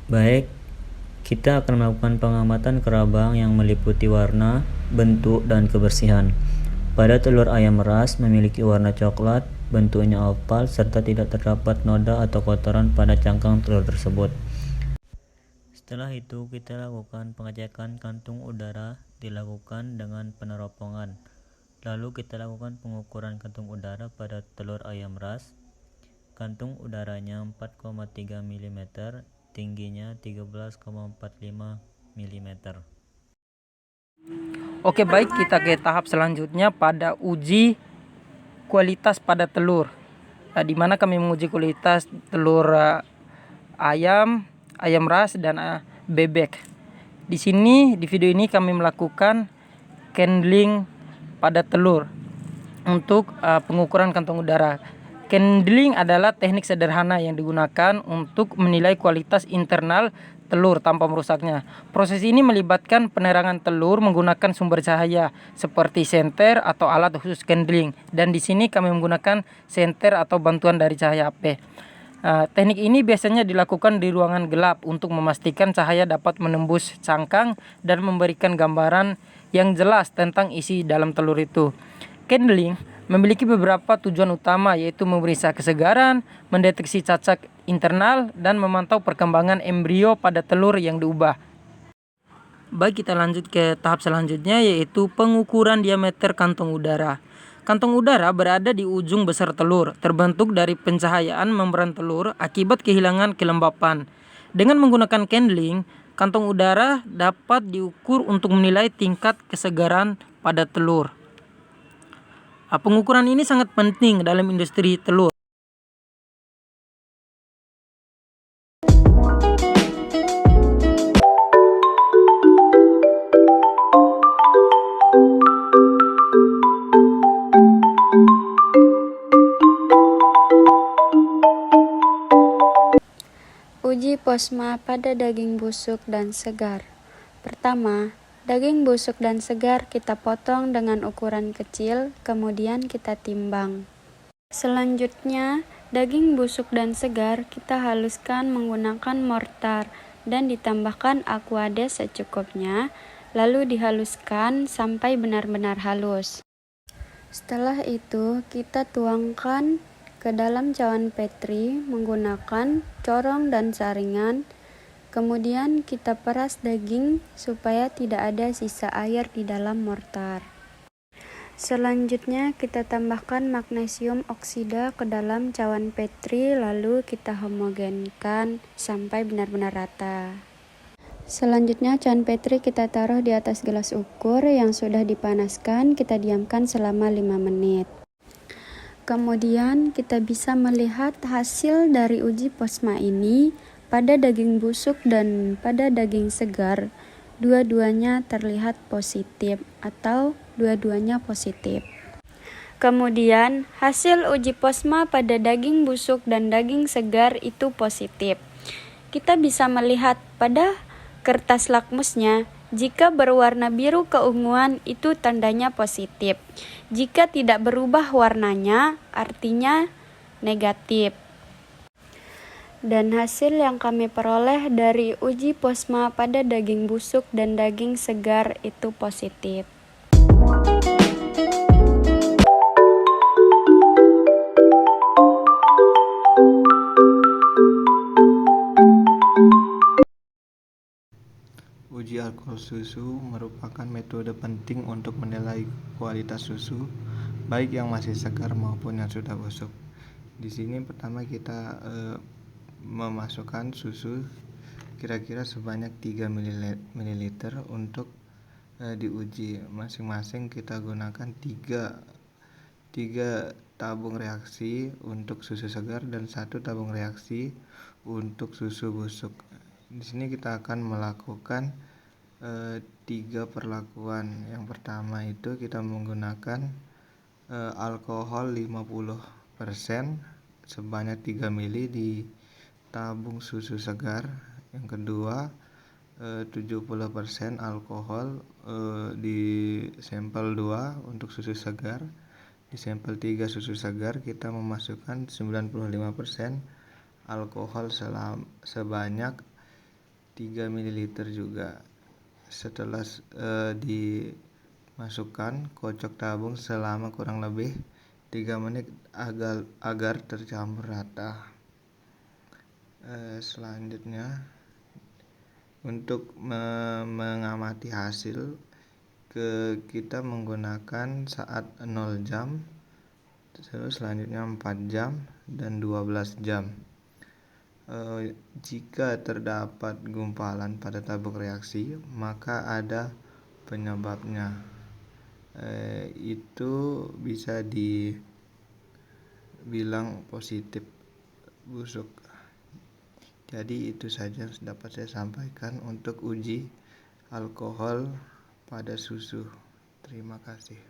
Baik, kita akan melakukan pengamatan kerabang yang meliputi warna, bentuk, dan kebersihan. Pada telur ayam ras memiliki warna coklat, bentuknya oval, serta tidak terdapat noda atau kotoran pada cangkang telur tersebut. Setelah itu, kita lakukan pengecekan kantung udara dilakukan dengan peneropongan. Lalu kita lakukan pengukuran kantung udara pada telur ayam ras. Kantung udaranya 4,3 mm, tingginya 13,45 mm. Oke, baik, kita ke tahap selanjutnya pada uji kualitas pada telur. Di mana kami menguji kualitas telur ayam ras dan bebek. Di sini di video ini kami melakukan candling pada telur untuk pengukuran kantong udara. Candling adalah teknik sederhana yang digunakan untuk menilai kualitas internal telur tanpa merusaknya. Proses ini melibatkan penerangan telur menggunakan sumber cahaya seperti senter atau alat khusus candling, dan di sini kami menggunakan senter atau bantuan dari cahaya HP. Teknik ini biasanya dilakukan di ruangan gelap untuk memastikan cahaya dapat menembus cangkang dan memberikan gambaran yang jelas tentang isi dalam telur itu. Candling memiliki beberapa tujuan utama, yaitu memeriksa kesegaran, mendeteksi cacat internal, dan memantau perkembangan embrio pada telur yang diubah. Baik, kita lanjut ke tahap selanjutnya, yaitu pengukuran diameter kantong udara. Kantong udara berada di ujung besar telur, terbentuk dari pencahayaan membran telur akibat kehilangan kelembapan. Dengan menggunakan candling, kantong udara dapat diukur untuk menilai tingkat kesegaran pada telur. Pengukuran ini sangat penting dalam industri telur. Uji posma pada daging busuk dan segar. Pertama, daging busuk dan segar kita potong dengan ukuran kecil, kemudian kita timbang. Selanjutnya, daging busuk dan segar kita haluskan menggunakan mortar dan ditambahkan aquades secukupnya, lalu dihaluskan sampai benar-benar halus. Setelah itu, kita tuangkan ke dalam cawan petri menggunakan corong dan saringan. Kemudian kita peras daging supaya tidak ada sisa air di dalam mortar. Selanjutnya kita tambahkan magnesium oksida ke dalam cawan petri, lalu kita homogenkan sampai benar-benar rata. Selanjutnya cawan petri kita taruh di atas gelas ukur yang sudah dipanaskan, kita diamkan selama 5 menit. Kemudian kita bisa melihat hasil dari uji posma ini pada daging busuk dan pada daging segar. Dua-duanya terlihat positif atau dua-duanya positif. Kemudian hasil uji posma pada daging busuk dan daging segar itu positif. Kita bisa melihat pada kertas lakmusnya, jika berwarna biru keunguan itu tandanya positif. Jika tidak berubah warnanya, artinya negatif. Dan hasil yang kami peroleh dari uji posma pada daging busuk dan daging segar itu positif. Uji alkohol susu merupakan metode penting untuk menilai kualitas susu, baik yang masih segar maupun yang sudah busuk. Di sini pertama kita memasukkan susu kira-kira sebanyak 3 ml untuk diuji. Masing-masing kita gunakan 3 tabung reaksi untuk susu segar dan 1 tabung reaksi untuk susu busuk. Di sini kita akan melakukan 3 perlakuan. Yang pertama itu kita menggunakan alkohol 50% sebanyak 3 ml di tabung susu segar. Yang kedua 70% alkohol di sampel 2 untuk susu segar. Di sampel 3 susu segar kita memasukkan 95% alkohol sebanyak 3 ml juga. Setelah dimasukkan, kocok tabung selama kurang lebih 3 menit agar tercampur rata. Selanjutnya, untuk mengamati hasil, kita menggunakan saat 0 jam, terus selanjutnya 4 jam dan 12 jam. Jika terdapat gumpalan pada tabung reaksi, maka ada penyebabnya. Itu bisa dibilang positif busuk. Jadi itu saja yang dapat saya sampaikan untuk uji alkohol pada susu. Terima kasih.